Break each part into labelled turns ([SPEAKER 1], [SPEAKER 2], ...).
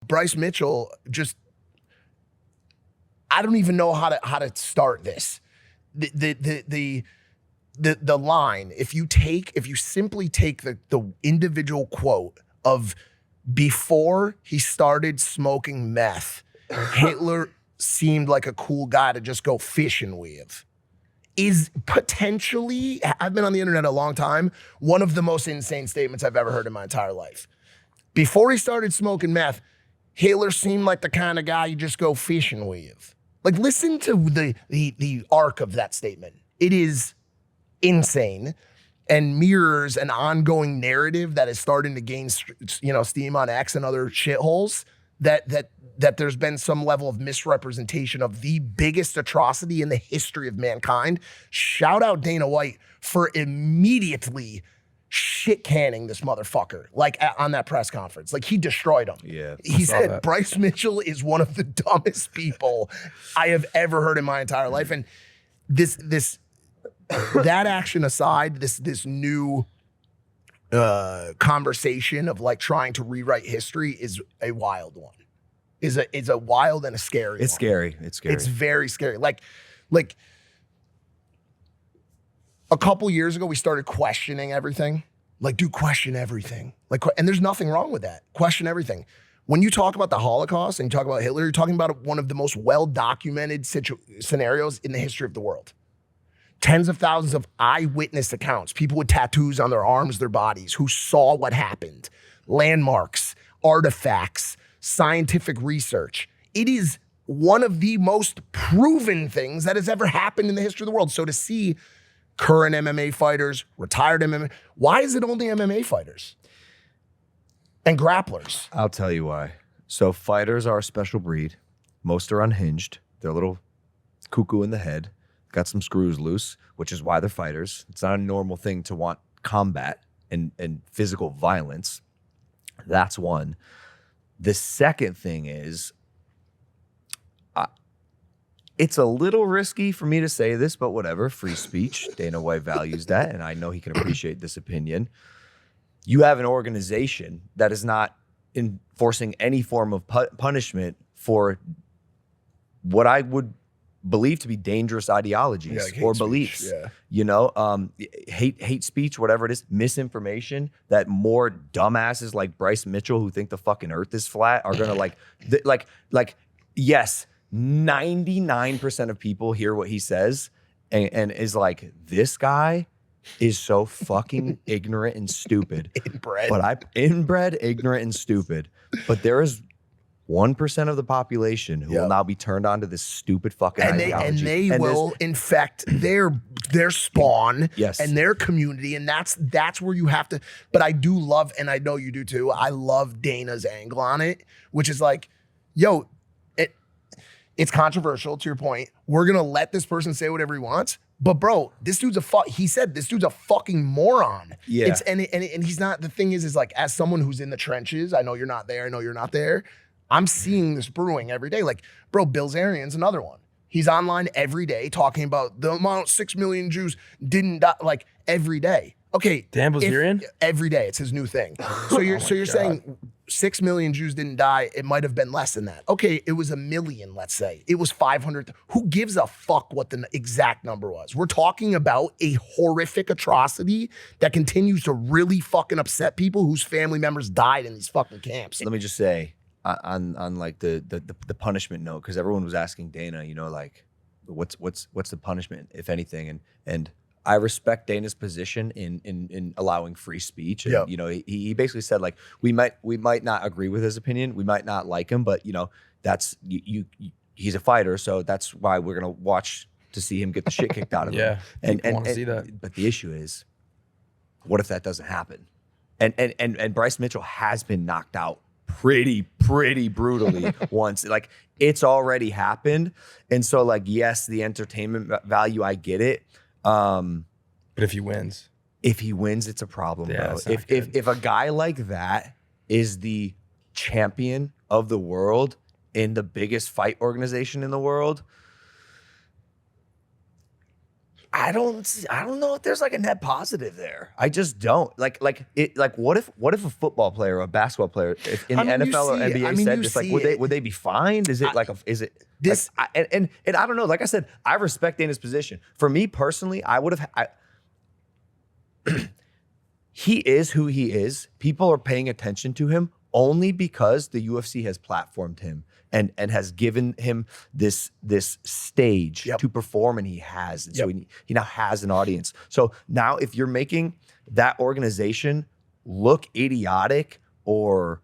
[SPEAKER 1] Bryce Mitchell just, I don't even know how to start this. The line, if you simply take the individual quote of before he started smoking meth, Hitler seemed like a cool guy to just go fishing with, is potentially, I've been on the internet a long time, one of the most insane statements I've ever heard in my entire life. Before he started smoking meth, Hitler seemed like the kind of guy you just go fishing with. Like, listen to the arc of that statement. It is insane and mirrors an ongoing narrative that is starting to gain, steam on X and other shitholes, that there's been some level of misrepresentation of the biggest atrocity in the history of mankind. Shout out Dana White for immediately shit canning this motherfucker, like on that press conference. Like, he destroyed him.
[SPEAKER 2] Yeah.
[SPEAKER 1] He said Bryce Mitchell is one of the dumbest people I have ever heard in my entire life. And that action aside, this new conversation of like trying to rewrite history is a wild one. Is a wild and a scary
[SPEAKER 2] It's
[SPEAKER 1] one.
[SPEAKER 2] scary. It's scary.
[SPEAKER 1] It's very scary. Like a couple years ago, we started questioning everything. Like, dude, question everything. Like, and there's nothing wrong with that. Question everything. When you talk about the Holocaust and you talk about Hitler, you're talking about one of the most well-documented scenarios in the history of the world. Tens of thousands of eyewitness accounts, people with tattoos on their arms, their bodies, who saw what happened, landmarks, artifacts, scientific research. It is one of the most proven things that has ever happened in the history of the world. So to see current MMA fighters, retired MMA, why is it only MMA fighters and grapplers?
[SPEAKER 2] I'll tell you why. So fighters are a special breed. Most are unhinged. They're a little cuckoo in the head. Got some screws loose, which is why they're fighters. It's not a normal thing to want combat and physical violence. That's one. The second thing is, it's a little risky for me to say this, but whatever, free speech. Dana White values that, and I know he can appreciate this opinion. You have an organization that is not enforcing any form of punishment for what I would believe to be dangerous ideologies or beliefs.
[SPEAKER 1] Yeah.
[SPEAKER 2] You know, hate speech, whatever it is, misinformation that more dumbasses like Bryce Mitchell who think the fucking earth is flat are gonna like yes, 99% of people hear what he says and is like, this guy is so fucking ignorant and stupid. Inbred, ignorant, and stupid. But there is 1% of the population who will now be turned on to this stupid fucking ideology.
[SPEAKER 1] They will infect their spawn and their community. And that's where you have to, but I do love, and I know you do too, I love Dana's angle on it, which is like, yo, it's controversial to your point. We're gonna let this person say whatever he wants. But bro, this dude's he said this dude's a fucking moron.
[SPEAKER 2] Yeah.
[SPEAKER 1] And he's not, the thing is like, as someone who's in the trenches, I know you're not there, I know you're not there, I'm seeing this brewing every day. Like, bro, Bill Zarian's another one. He's online every day talking about the amount 6 million Jews didn't die, like every day. Okay.
[SPEAKER 3] Dan Bilzerian?
[SPEAKER 1] Every day, it's his new thing. So you're saying 6 million Jews didn't die. It might have been less than that. Okay, it was 1 million, let's say. It was 500. Who gives a fuck what the exact number was? We're talking about a horrific atrocity that continues to really fucking upset people whose family members died in these fucking camps.
[SPEAKER 2] Let me just say, on like the punishment note, because everyone was asking Dana, you know, like, what's the punishment, if anything, and I respect Dana's position in allowing free speech. And, you know, he basically said, like, we might not agree with his opinion, we might not like him, but, you know, that's he's a fighter, so that's why we're gonna watch to see him get the shit kicked out of him. And want to see that. But the issue is, what if that doesn't happen? And Bryce Mitchell has been knocked out pretty brutally once. Like, it's already happened, and so, like, yes, the entertainment value, I get it.
[SPEAKER 3] But if he wins,
[SPEAKER 2] it's a problem, bro. If a guy like that is the champion of the world in the biggest fight organization in the world, I don't know if there's like a net positive there. I just don't. What if a football player or a basketball player in the NFL or NBA said just like would they be fined? Is it this and I don't know. Like I said, I respect Dana's position. For me personally, I would have he is who he is. People are paying attention to him only because the UFC has platformed him and has given him this stage to perform, and he has. And so he now has an audience. So now if you're making that organization look idiotic or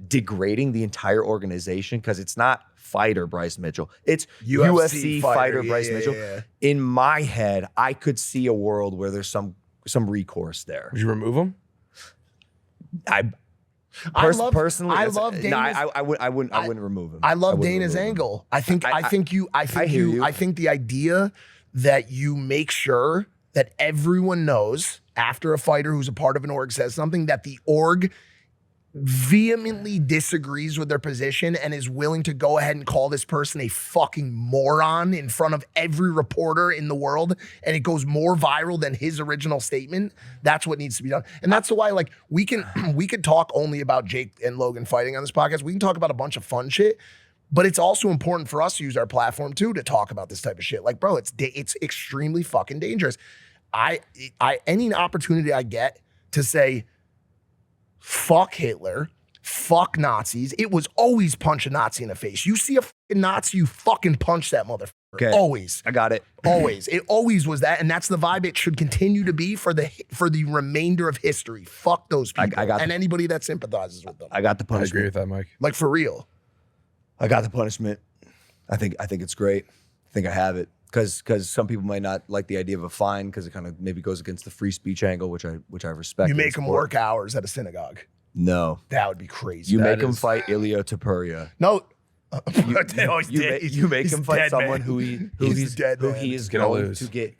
[SPEAKER 2] degrading the entire organization, because it's not fighter Bryce Mitchell, it's UFC fighter Bryce Mitchell. Yeah. In my head, I could see a world where there's some recourse there.
[SPEAKER 3] Would you remove him?
[SPEAKER 1] Personally, I love Dana's.
[SPEAKER 2] No, I wouldn't remove him.
[SPEAKER 1] I love Dana's angle. I think the idea that you make sure that everyone knows after a fighter who's a part of an org says something, that the org vehemently disagrees with their position and is willing to go ahead and call this person a fucking moron in front of every reporter in the world, and it goes more viral than his original statement. That's what needs to be done. And that's why, like, we could talk only about Jake and Logan fighting on this podcast. We can talk about a bunch of fun shit, but it's also important for us to use our platform too to talk about this type of shit. Like, bro, it's extremely fucking dangerous. Any opportunity I get to say fuck Hitler, fuck Nazis. It was always punch a Nazi in the face. You see a fucking Nazi, you fucking punch that motherfucker. Okay. Always.
[SPEAKER 2] I got it.
[SPEAKER 1] Always. It always was that, and that's the vibe it should continue to be for the remainder of history. Fuck those people and anybody that sympathizes with them.
[SPEAKER 2] I got the punishment.
[SPEAKER 3] I agree with that, Mike.
[SPEAKER 1] Like, for real.
[SPEAKER 2] I got the punishment. I think it's great. I think I have it. Because some people might not like the idea of a fine because it kind of maybe goes against the free speech angle, which I respect.
[SPEAKER 1] You make them work hours at a synagogue.
[SPEAKER 2] No.
[SPEAKER 1] That would be crazy.
[SPEAKER 2] You make him fight Ilya Tapuria.
[SPEAKER 1] No.
[SPEAKER 2] You make him fight someone who he is going to get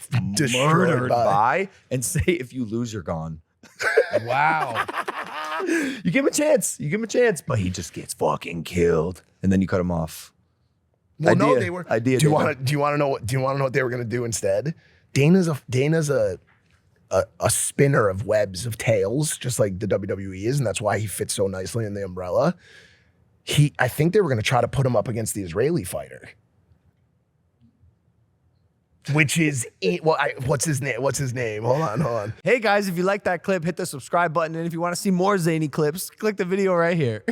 [SPEAKER 2] murdered by, and say, if you lose, you're gone.
[SPEAKER 3] Wow.
[SPEAKER 2] You give him a chance, but he just gets fucking killed, and then you cut him off.
[SPEAKER 1] Well, no, they were. Do you want to know what they were going to do instead? Dana's a spinner of webs of tails, just like the WWE is, and that's why he fits so nicely in the umbrella. I think they were going to try to put him up against the Israeli fighter, which is what's his name? What's his name? Hold on.
[SPEAKER 2] Hey guys, if you like that clip, hit the subscribe button, and if you want to see more zany clips, click the video right here.